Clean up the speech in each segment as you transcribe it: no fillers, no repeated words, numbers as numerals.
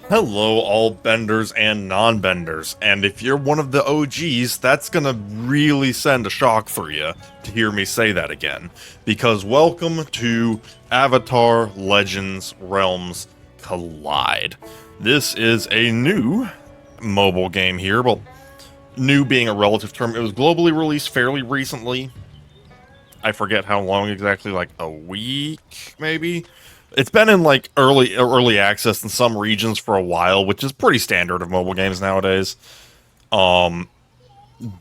Hello, all benders and non-benders, and if you're one of the OGs, that's gonna really send a shock through you to hear me say that again, because welcome to Avatar Legends Realms Collide. This is a new mobile game here, well, new being a relative term. It was globally released fairly recently. I forget how long exactly, like a week, maybe? It's been in like early access in some regions for a while, which is pretty standard of mobile games nowadays. Um,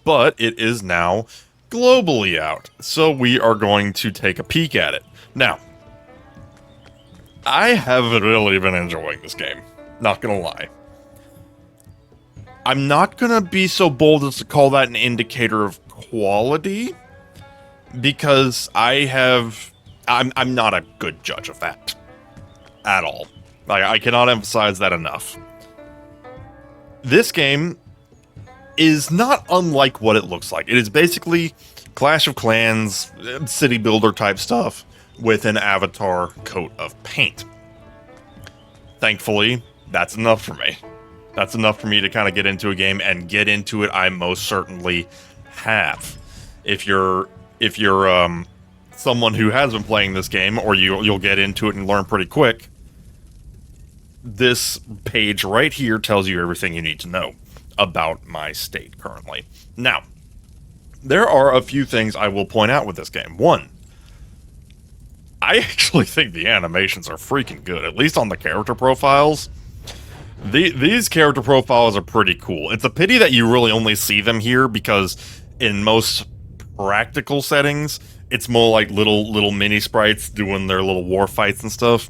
but it is now globally out, so we are going to take a peek at it. Now, I have really been enjoying this game. Not gonna lie. I'm not gonna be so bold as to call that an indicator of quality because I'm not a good judge of that at all. Like, I cannot emphasize that enough. This game is not unlike what it looks like. It is basically Clash of Clans, city builder type stuff with an avatar coat of paint. Thankfully, that's enough for me. That's enough for me to kind of get into a game, and get into it I most certainly have. If you're someone who has been playing this game, or you'll get into it and learn pretty quick, this page right here tells you everything you need to know about my state currently. Now, there are a few things I will point out with this game. One, I actually think the animations are freaking good, at least on the character profiles. These character profiles are pretty cool. It's a pity that you really only see them here, because in most practical settings, it's more like little mini sprites doing their little war fights and stuff.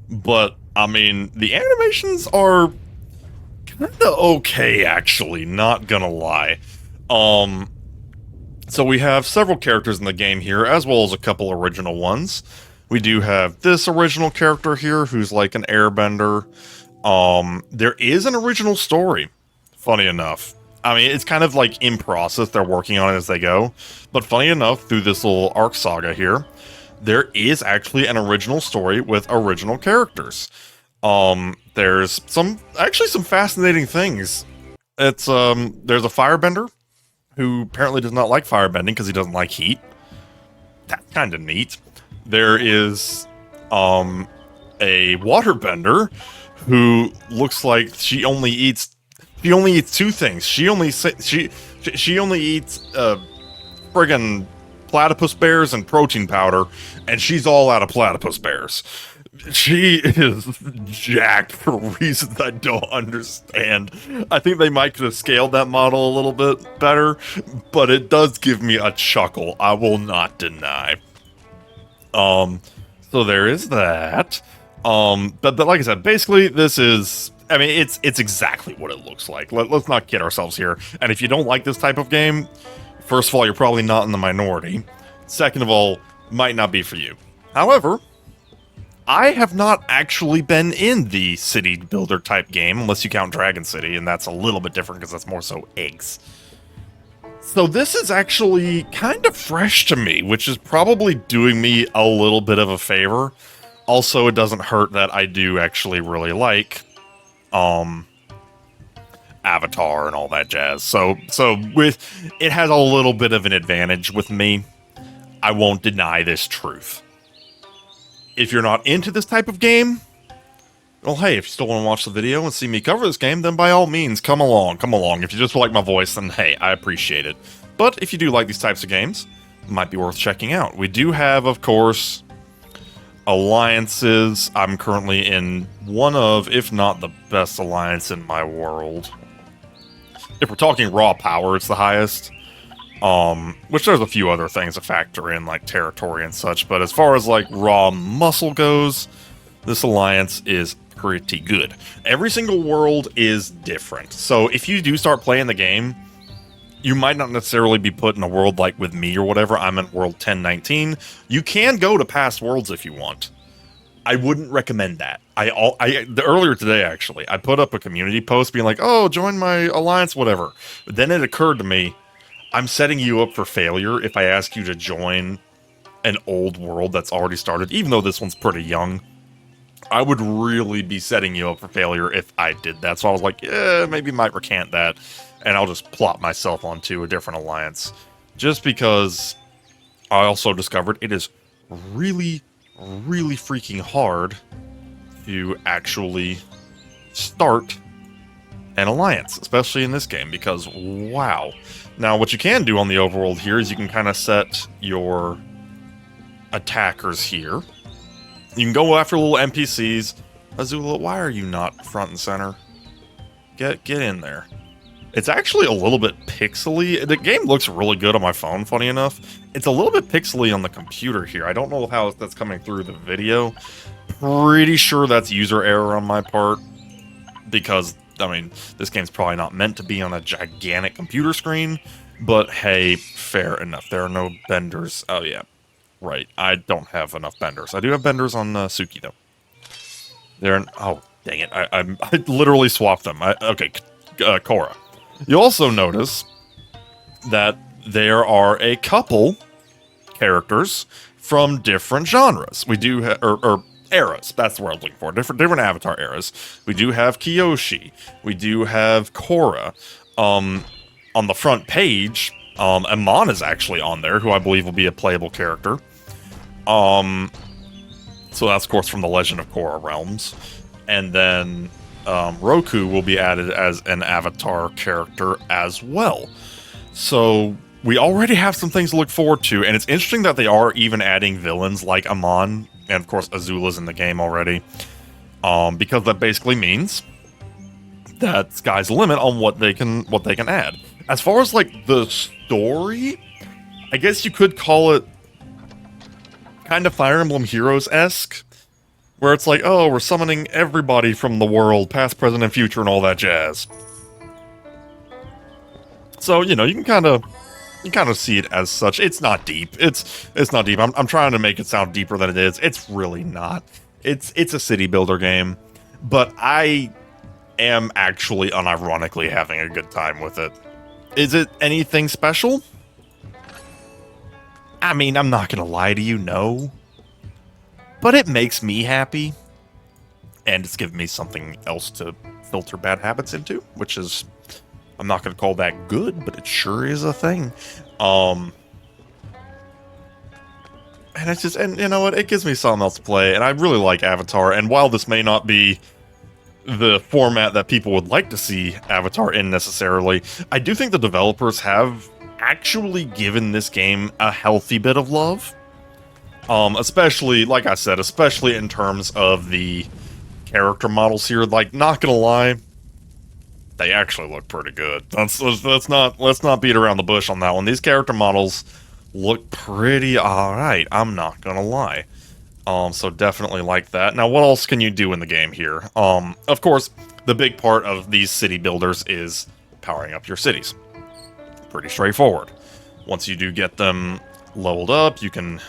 But I mean, the animations are kind of okay, actually. Not gonna lie. So we have several characters in the game here, as well as a couple original ones. We do have this original character here, who's like an airbender. There is an original story, funny enough. I mean, it's kind of like in process, they're working on it as they go. But funny enough, through this little arc saga here, there is actually an original story with original characters. There's some fascinating things. There's a firebender who apparently does not like firebending because he doesn't like heat. That's kind of neat. There is a waterbender who looks like she only eats two things. She only eats friggin' platypus bears and protein powder, and she's all out of platypus bears. She is jacked for reasons I don't understand. I think they might could have scaled that model a little bit better, but it does give me a chuckle, I will not deny. So there is that. But like I said, basically this is, I mean, it's exactly what it looks like. Let's not kid ourselves here. And if you don't like this type of game, first of all, you're probably not in the minority. Second of all, might not be for you. However, I have not actually been in the city builder type game, unless you count Dragon City, and that's a little bit different because that's more so eggs. So this is actually kind of fresh to me, which is probably doing me a little bit of a favor. Also, it doesn't hurt that I do actually really like Avatar and all that jazz. So with it has a little bit of an advantage with me. I won't deny this truth. If you're not into this type of game, well, hey, if you still want to watch the video and see me cover this game, then by all means, come along. If you just like my voice, then hey, I appreciate it. But if you do like these types of games, it might be worth checking out. We do have, of course, alliances. I'm currently in one of, if not the best alliance in my world. If we're talking raw power, it's the highest. Which there's a few other things to factor in, like territory and such, but as far as like raw muscle goes, this alliance is pretty good. Every single world is different, so if you do start playing the game, you might not necessarily be put in a world like with me or whatever. I'm in world 1019. You can go to past worlds if you want. I wouldn't recommend that. Earlier today, actually, I put up a community post being like, oh, join my alliance, whatever. But then it occurred to me, I'm setting you up for failure if I ask you to join an old world that's already started, even though this one's pretty young. I would really be setting you up for failure if I did that. So I was like, yeah, maybe might recant that, and I'll just plot myself onto a different alliance. Just because I also discovered it is really, really freaking hard to actually start an alliance, especially in this game, because wow. Now, what you can do on the overworld here is you can kind of set your attackers here. You can go after little NPCs. Azula, why are you not front and center? Get in there. It's actually a little bit pixely. The game looks really good on my phone, funny enough. It's a little bit pixely on the computer here. I don't know how that's coming through the video. Pretty sure that's user error on my part, because, I mean, this game's probably not meant to be on a gigantic computer screen, but hey, fair enough. There are no benders. Oh, yeah. Right. I don't have enough benders. I do have benders on Suki, though. Oh, dang it. I literally swapped them. Okay, Korra. You also notice that there are a couple characters from different genres. We do or eras. That's the word I'm looking for. Different Avatar eras. We do have Kyoshi. We do have Korra. On the front page, Amon is actually on there, who I believe will be a playable character. So that's, of course, from the Legend of Korra realms. And then Roku will be added as an Avatar character as well. So we already have some things to look forward to, and it's interesting that they are even adding villains like Amon, and of course Azula's in the game already, because that basically means that sky's the limit on what they can add. As far as like the story, I guess you could call it kind of Fire Emblem Heroes-esque, where it's like, oh, we're summoning everybody from the world, past, present, and future, and all that jazz. So, you know, you can kind of see it as such. It's not deep. It's not deep. I'm trying to make it sound deeper than it is. It's really not. It's a city builder game, but I am actually unironically having a good time with it. Is it anything special? I mean, I'm not gonna lie to you, no. But it makes me happy, and it's given me something else to filter bad habits into, which is, I'm not going to call that good, but it sure is a thing. And it's just, and you know what, it gives me something else to play, and I really like Avatar, and while this may not be the format that people would like to see Avatar in necessarily, I do think the developers have actually given this game a healthy bit of love. Especially, like I said, especially in terms of the character models here. Like, not gonna lie, they actually look pretty good. Let's not beat around the bush on that one. These character models look pretty alright, I'm not gonna lie. So definitely like that. Now, what else can you do in the game here? Of course, the big part of these city builders is powering up your cities. Pretty straightforward. Once you do get them leveled up, you can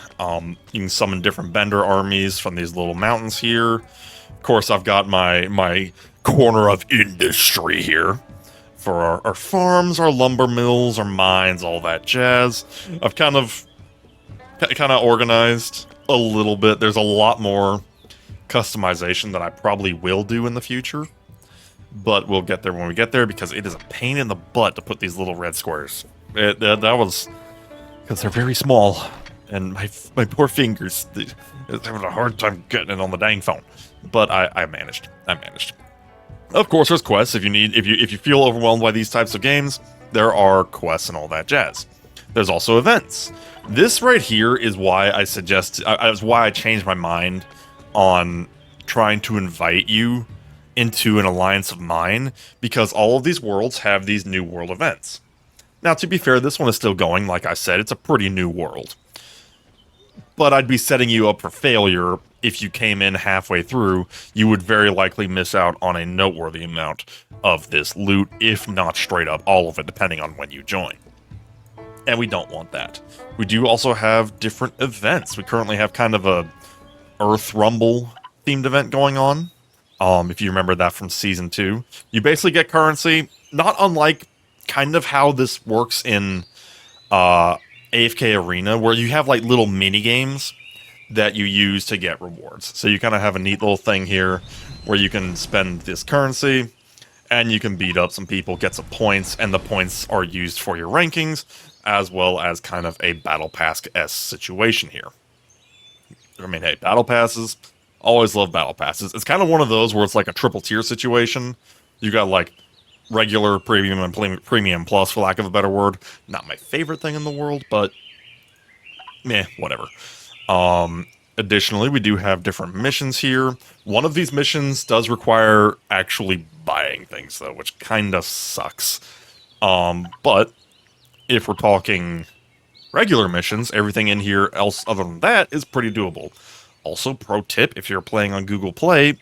summon different bender armies from these little mountains here. Of course, I've got my corner of industry here for our farms, our lumber mills, our mines, all that jazz. I've kind of organized a little bit. There's a lot more customization that I probably will do in the future, but we'll get there when we get there, because it is a pain in the butt to put these little red squares. That was because they're very small, and my poor fingers, they're having a hard time getting it on the dang phone. But I managed. Of course, there's quests. If you feel overwhelmed by these types of games, there are quests and all that jazz. There's also events. This right here is why I changed my mind on trying to invite you into an alliance of mine, because all of these worlds have these new world events. Now, to be fair, this one is still going. Like I said, it's a pretty new world. But I'd be setting you up for failure if you came in halfway through. You would very likely miss out on a noteworthy amount of this loot, if not straight up all of it, depending on when you join. And we don't want that. We do also have different events. We currently have kind of a Earth Rumble themed event going on. If you remember that from Season 2. You basically get currency, not unlike kind of how this works in AFK Arena, where you have like little mini games that you use to get rewards. So you kind of have a neat little thing here where you can spend this currency and you can beat up some people, get some points, and the points are used for your rankings, as well as kind of a Battle Pass-esque situation here. I mean, hey, Battle Passes, always love Battle Passes. It's kind of one of those where it's like a triple tier situation. You got like regular, premium, and premium plus, for lack of a better word. Not my favorite thing in the world, but meh, whatever. Additionally, we do have different missions here. One of these missions does require actually buying things, though, which kind of sucks. But if we're talking regular missions, everything in here else other than that is pretty doable. Also, pro tip, if you're playing on Google Play,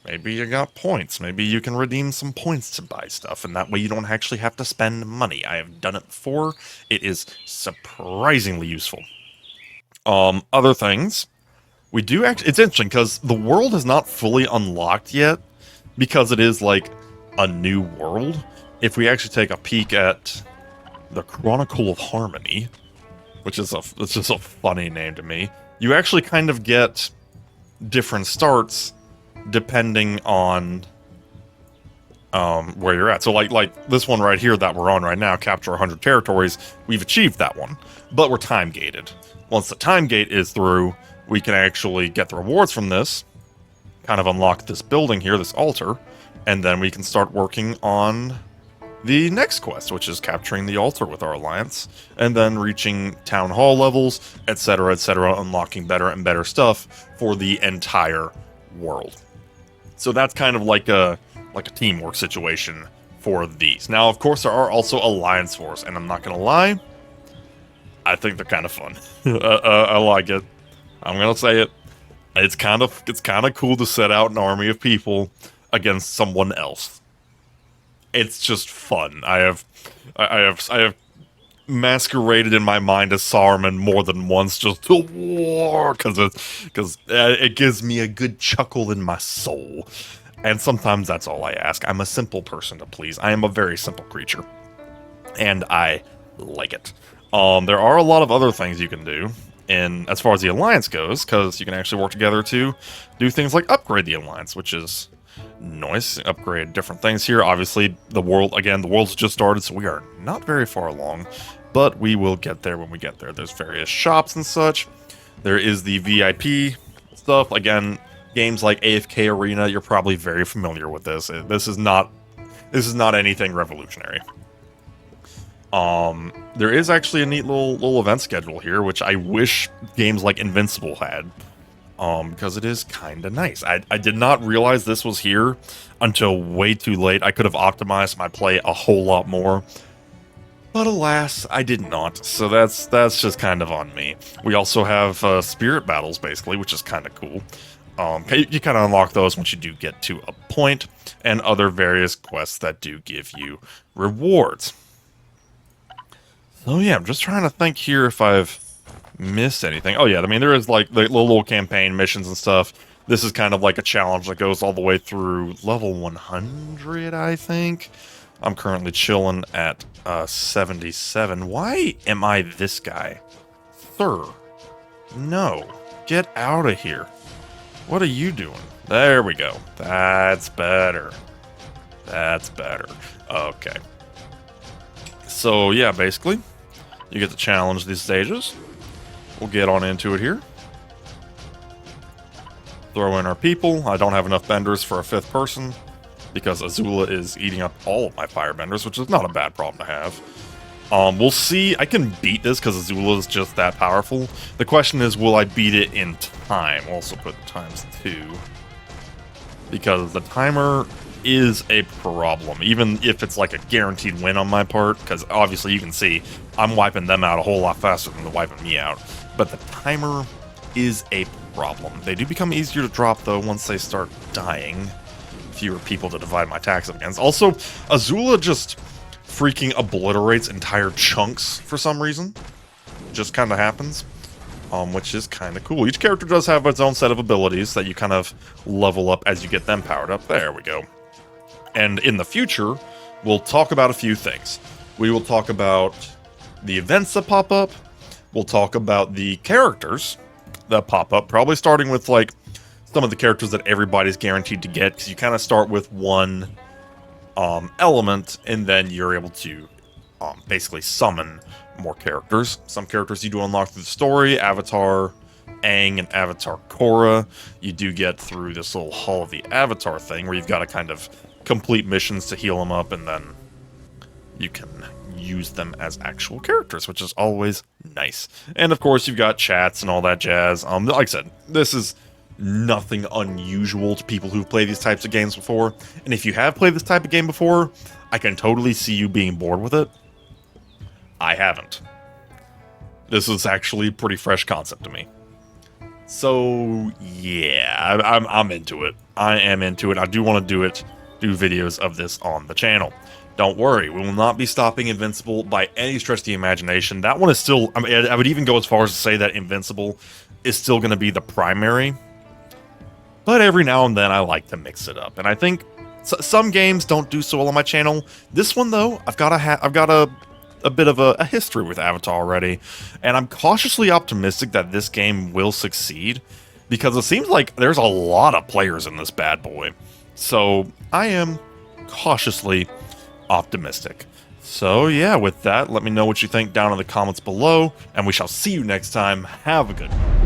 maybe you got points. Maybe you can redeem some points to buy stuff, and that way you don't actually have to spend money. I have done it before. It is surprisingly useful. Other things, we do actually, it's interesting because the world is not fully unlocked yet because it is like a new world. If we actually take a peek at the Chronicle of Harmony, which is it's just a funny name to me, you actually kind of get different starts depending on where you're at. So like this one right here that we're on right now, capture 100 territories, we've achieved that one, but we're time gated. Once the time gate is through, we can actually get the rewards from this, kind of unlock this building here, this altar, and then we can start working on the next quest, which is capturing the altar with our alliance, and then reaching town hall levels, etc., unlocking better and better stuff for the entire world. So that's kind of like a teamwork situation for these. Now, of course, there are also alliance wars, and I'm not gonna lie, I think they're kind of fun. I like it. I'm gonna say it. It's kind of cool to set out an army of people against someone else. It's just fun. I have masqueraded in my mind as Saruman more than once just to war because it gives me a good chuckle in my soul. And sometimes that's all I ask. I'm a simple person to please. I am a very simple creature, and I like it. There are a lot of other things you can do, and as far as the alliance goes, because you can actually work together to do things like upgrade the alliance, which is nice. Upgrade different things here. Obviously, the world's just started, so we are not very far along, but we will get there when we get there. There's various shops and such. There is the VIP stuff. Again, games like AFK Arena, you're probably very familiar with this. This is not anything revolutionary. There is actually a neat little event schedule here, which I wish games like Invincible had. Because it is kind of nice. I did not realize this was here until way too late. I could have optimized my play a whole lot more, but alas, I did not. So that's just kind of on me. We also have spirit battles, basically, which is kind of cool. You kind of unlock those once you do get to a point, and other various quests that do give you rewards. So yeah, I'm just trying to think here if I've missed anything. Oh yeah, I mean, there is like the little campaign missions and stuff. This is kind of like a challenge that goes all the way through level 100, I think. I'm currently chilling at 77. Why am I this guy? Sir, no. Get out of here. What are you doing? There we go. That's better. That's better. Okay. So yeah, basically, you get to challenge these stages. We'll get on into it here. Throw in our people. I don't have enough benders for a 5th person because Azula is eating up all of my firebenders, which is not a bad problem to have. We'll see. I can beat this because Azula is just that powerful. The question is, will I beat it in time? Also put ×2. Because the timer is a problem, even if it's like a guaranteed win on my part, because obviously you can see I'm wiping them out a whole lot faster than they're wiping me out. But the timer is a problem. They do become easier to drop, though, once they start dying. Fewer people to divide my attacks up against. Also, Azula just freaking obliterates entire chunks for some reason. Just kind of happens. Which is kind of cool. Each character does have its own set of abilities that you kind of level up as you get them powered up. There we go. And in the future, we'll talk about a few things. We will talk about the events that pop up. We'll talk about the characters. that pop up, probably starting with like some of the characters that everybody's guaranteed to get, because you kind of start with one element, and then you're able to basically summon more characters. Some characters you do unlock through the story, Avatar Aang and Avatar Korra. You do get through this little Hall of the Avatar thing, where you've got to kind of complete missions to heal them up, and then you can use them as actual characters, which is always nice. And of course, you've got chats and all that jazz. Like I said, this is nothing unusual to people who've played these types of games before. And if you have played this type of game before, I can totally see you being bored with it. I haven't. This is actually a pretty fresh concept to me. So yeah, I'm into it. I am into it. I do want to do videos of this on the channel. Don't worry, we will not be stopping Invincible by any stretch of the imagination. That one is still, I mean, I would even go as far as to say that Invincible is still going to be the primary. But every now and then I like to mix it up. And I think some games don't do so well on my channel. This one though, I've got a bit of a history with Avatar already. And I'm cautiously optimistic that this game will succeed, because it seems like there's a lot of players in this bad boy. So I am cautiously optimistic. So yeah, with that, let me know what you think down in the comments below, and we shall see you next time. Have a good one.